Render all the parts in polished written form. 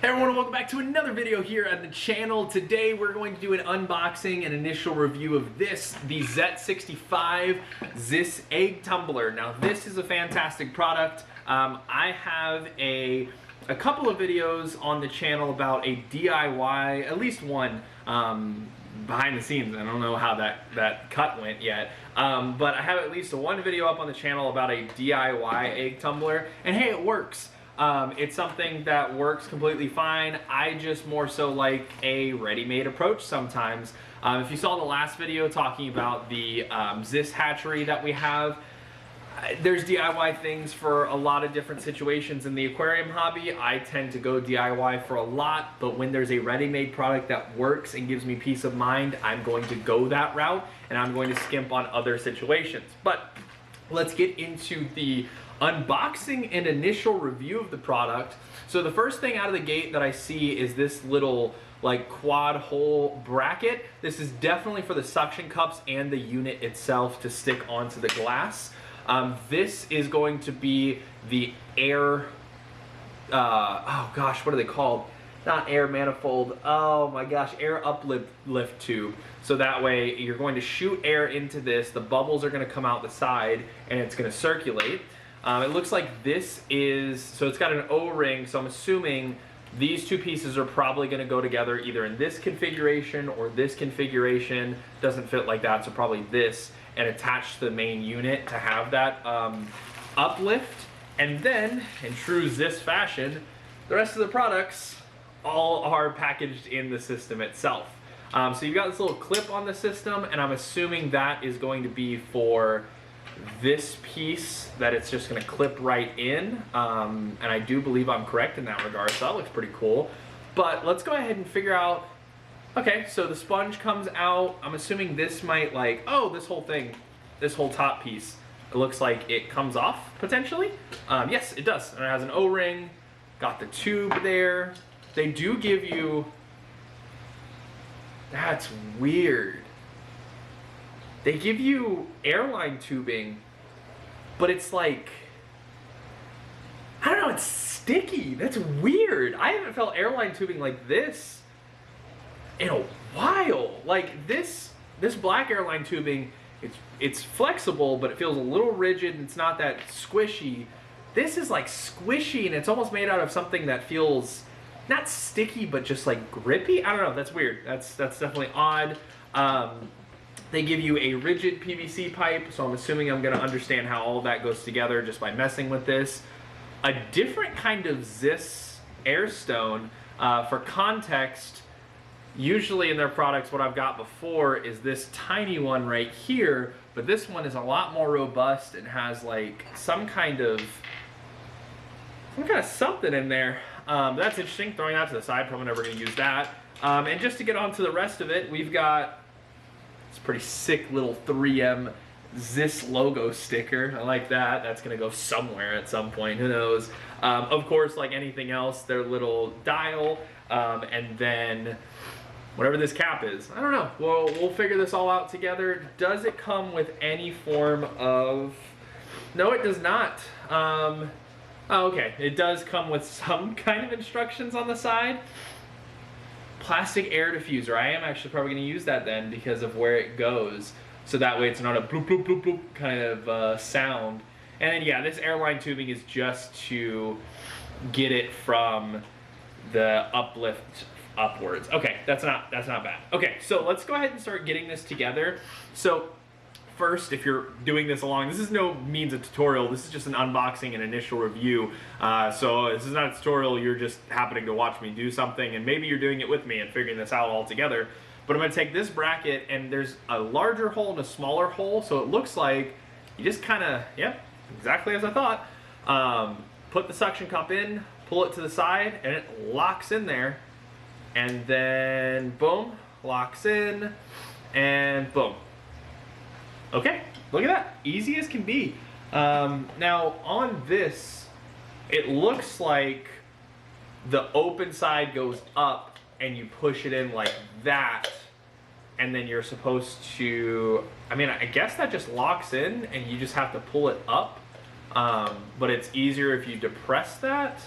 Hey everyone, welcome back to another video here at the channel. Today we're going to do an unboxing and initial review of the Z65 Ziss Egg Tumbler. Now this is a fantastic product. I have a couple of videos on the channel about a DIY, at least one, behind the scenes. I don't know how that cut went yet, but I have at least one video up on the channel about a DIY egg tumbler, and hey, it works. It's something that works completely fine. I just more so like a ready-made approach sometimes. If you saw the last video talking about the Ziss hatchery that we have, there's DIY things for a lot of different situations in the aquarium hobby. I tend to go DIY for a lot, but when there's a ready-made product that works and gives me peace of mind, I'm going to go that route, and I'm going to skimp on other situations. But let's get into the unboxing and initial review of the product. So the first thing out of the gate that I see is this little like quad hole bracket. This is definitely for the suction cups and the unit itself to stick onto the glass. This is going to be the air, oh gosh, what are they called? Not air manifold, oh my gosh, air uplift tube. So that way you're going to shoot air into this, the bubbles are gonna come out the side, and it's gonna circulate. It looks like this is, so it's got an O-ring, so I'm assuming these two pieces are probably gonna go together either in this configuration or this configuration. Doesn't fit like that, so probably this, and attach to the main unit to have that uplift. And then, in true Ziss fashion, the rest of the products all are packaged in the system itself. So you've got this little clip on the system, and I'm assuming that is going to be for this piece that it's just going to clip right in, and I do believe I'm correct in that regard, so that looks pretty cool. But let's go ahead and figure out, okay, so the sponge comes out. I'm assuming this might like, oh, this whole thing, this whole top piece, it looks like it comes off potentially. Yes, it does, and it has an O-ring, got the tube there. They do give you, that's weird. They give you airline tubing, but it's like, I don't know, it's sticky. That's weird. I haven't felt airline tubing like this in a while. Like this black airline tubing, it's flexible, but it feels a little rigid and it's not that squishy. This is like squishy, and it's almost made out of something that feels not sticky, but just like grippy. I don't know, that's weird. That's definitely odd. They give you a rigid PVC pipe, so I'm assuming I'm gonna understand how all that goes together just by messing with this. A different kind of Ziss airstone. For context, usually in their products, what I've got before is this tiny one right here, but this one is a lot more robust and has like some kind of something in there. That's interesting, throwing that to the side, probably never gonna use that. And just to get on to the rest of it, we've got this pretty sick little 3M Ziss logo sticker. I like that. That's gonna go somewhere at some point, who knows. Of course, like anything else, their little dial, and then whatever this cap is. I don't know, we'll figure this all out together. Does it come with any form of, no it does not. Oh, okay, it does come with some kind of instructions on the side. Plastic air diffuser. I am actually probably going to use that then because of where it goes. So that way it's not a bloop, bloop, bloop, bloop kind of sound. And then yeah, this airline tubing is just to get it from the uplift upwards. Okay, that's not bad. Okay, so let's go ahead and start getting this together. So first, if you're doing this along, this is no means a tutorial, this is just an unboxing and initial review. So this is not a tutorial, you're just happening to watch me do something, and maybe you're doing it with me and figuring this out all together. But I'm gonna take this bracket, and there's a larger hole and a smaller hole, so it looks like you just kinda, yep, exactly as I thought. Put the suction cup in, pull it to the side, and it locks in there. And then, boom, locks in, and boom. Okay, look at that, easy as can be. Now on this, it looks like the open side goes up and you push it in like that, and then you're supposed to, I mean, I guess that just locks in and you just have to pull it up, but it's easier if you depress that.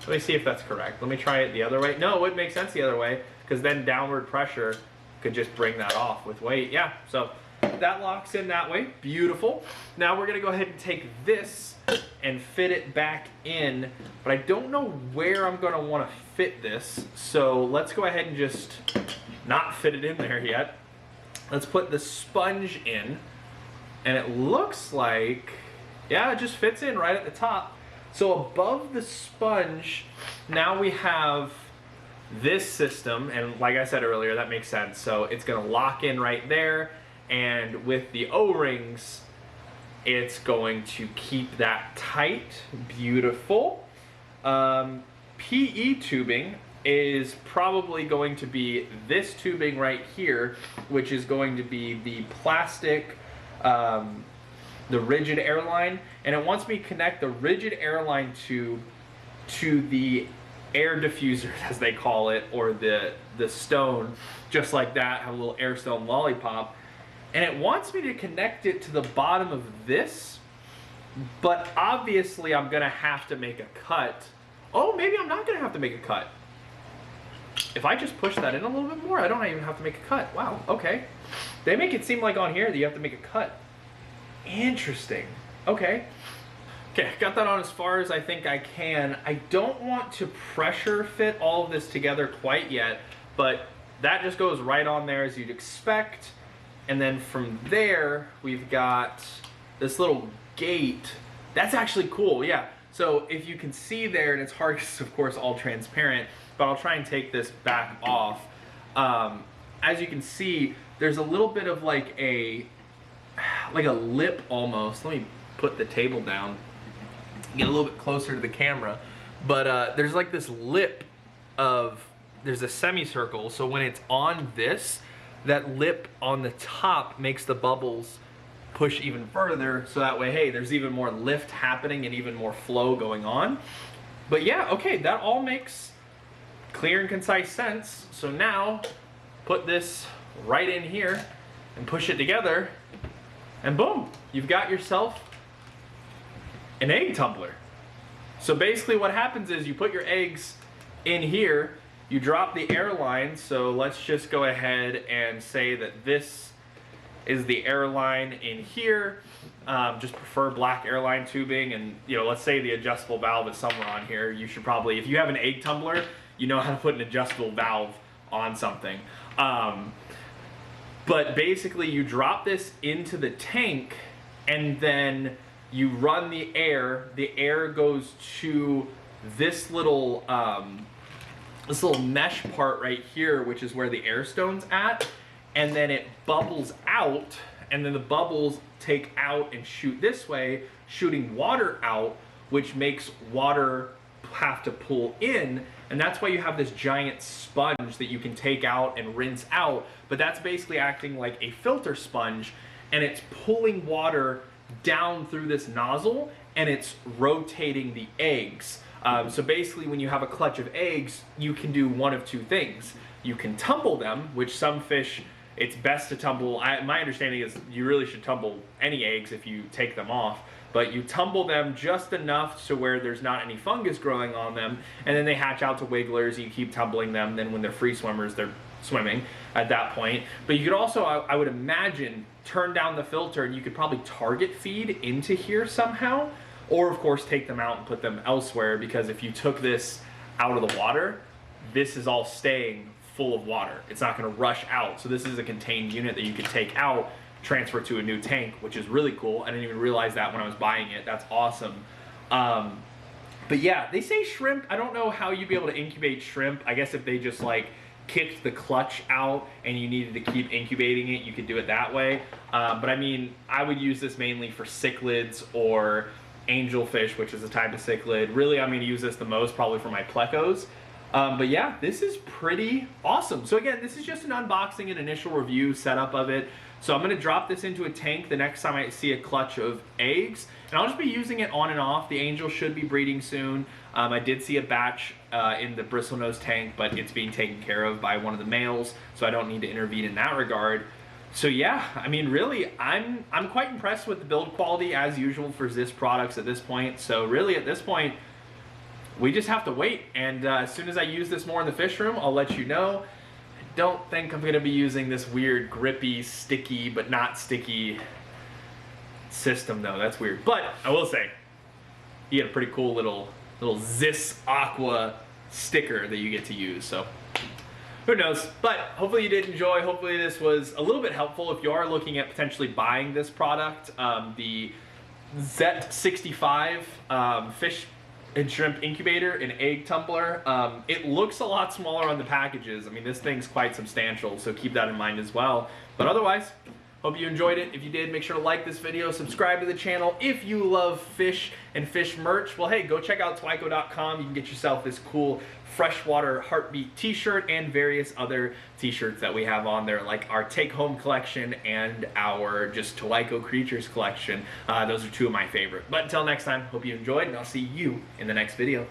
Let me see if that's correct. Let me try it the other way. No, it would make sense the other way, because then downward pressure could just bring that off with weight. Yeah, so that locks in that way. Beautiful. Now we're gonna go ahead and take this and fit it back in, but I don't know where I'm gonna wanna fit this. So let's go ahead and just not fit it in there yet. Let's put the sponge in, and it looks like, yeah, it just fits in right at the top. So above the sponge, now we have this system, and like I said earlier, that makes sense. So it's gonna lock in right there, and with the O-rings, it's going to keep that tight. Beautiful. PE tubing is probably going to be this tubing right here, which is going to be the plastic, the rigid airline, and it wants me to connect the rigid airline tube to the air diffuser, as they call it, or the stone, just like that, have a little air stone lollipop, and it wants me to connect it to the bottom of this, but obviously I'm gonna have to make a cut. Oh, maybe I'm not gonna have to make a cut. If I just push that in a little bit more, I don't even have to make a cut. Wow, okay. They make it seem like on here that you have to make a cut. Interesting. Okay. Okay, got that on as far as I think I can. I don't want to pressure fit all of this together quite yet, but that just goes right on there as you'd expect. And then from there, we've got this little gate. That's actually cool, yeah. So if you can see there, and it's hard because of course all transparent, but I'll try and take this back off. As you can see, there's a little bit of like a lip almost. Let me put the table down, get a little bit closer to the camera. But there's like this lip of, there's a semicircle, so when it's on this, that lip on the top makes the bubbles push even further, so that way, hey, there's even more lift happening and even more flow going on. But yeah, okay, that all makes clear and concise sense. So now, put this right in here and push it together, and boom, you've got yourself an egg tumbler. So basically what happens is you put your eggs in here, you drop the airline, so let's just go ahead and say that this is the airline in here. Just prefer black airline tubing, and you know, let's say the adjustable valve is somewhere on here. You should probably, if you have an egg tumbler, you know how to put an adjustable valve on something. But basically you drop this into the tank, and then you run the air goes to this little mesh part right here, which is where the air stone's at, and then it bubbles out, and then the bubbles take out and shoot this way, shooting water out, which makes water have to pull in, and that's why you have this giant sponge that you can take out and rinse out, but that's basically acting like a filter sponge, and it's pulling water down through this nozzle, and it's rotating the eggs. So basically when you have a clutch of eggs, you can do one of two things. You can tumble them, which some fish, it's best to tumble. My understanding is you really should tumble any eggs if you take them off, but you tumble them just enough to where there's not any fungus growing on them, and then they hatch out to wigglers. You keep tumbling them, then when they're free swimmers, they're swimming at that point. But you could also, I would imagine, turn down the filter, and you could probably target feed into here somehow, or of course take them out and put them elsewhere, because if you took this out of the water, this is all staying full of water. It's not going to rush out. So this is a contained unit that you could take out, transfer to a new tank, which is really cool. I didn't even realize that when I was buying it. That's awesome. But yeah, they say shrimp. I don't know how you'd be able to incubate shrimp. I guess if they just like kicked the clutch out and you needed to keep incubating it, you could do it that way. But I mean, I would use this mainly for cichlids or angelfish, which is a type of cichlid. Really, I'm going to use this the most probably for my plecos. But yeah, this is pretty awesome. So again, this is just an unboxing and initial review setup of it. So I'm going to drop this into a tank the next time I see a clutch of eggs, and I'll just be using it on and off. The angel should be breeding soon. I did see a batch in the bristlenose tank, but it's being taken care of by one of the males, so I don't need to intervene in that regard. So yeah, I mean, really, I'm quite impressed with the build quality as usual for Ziss products at this point. So really, at this point, we just have to wait. And as soon as I use this more in the fish room, I'll let you know. I don't think I'm gonna be using this weird grippy, sticky, but not sticky system though. That's weird. But I will say, you get a pretty cool little Ziss Aqua sticker that you get to use. So who knows? But hopefully you did enjoy. Hopefully this was a little bit helpful if you are looking at potentially buying this product. The Ziss 65 fish and shrimp incubator and egg tumbler. It looks a lot smaller on the packages. I mean, this thing's quite substantial, so keep that in mind as well. But otherwise, hope you enjoyed it. If you did, make sure to like this video, subscribe to the channel. If you love fish and fish merch, well, hey, go check out twyco.com. You can get yourself this cool freshwater heartbeat t-shirt and various other t-shirts that we have on there, like our take home collection and our just Twyco creatures collection. Those are two of my favorite. But until next time, hope you enjoyed, and I'll see you in the next video.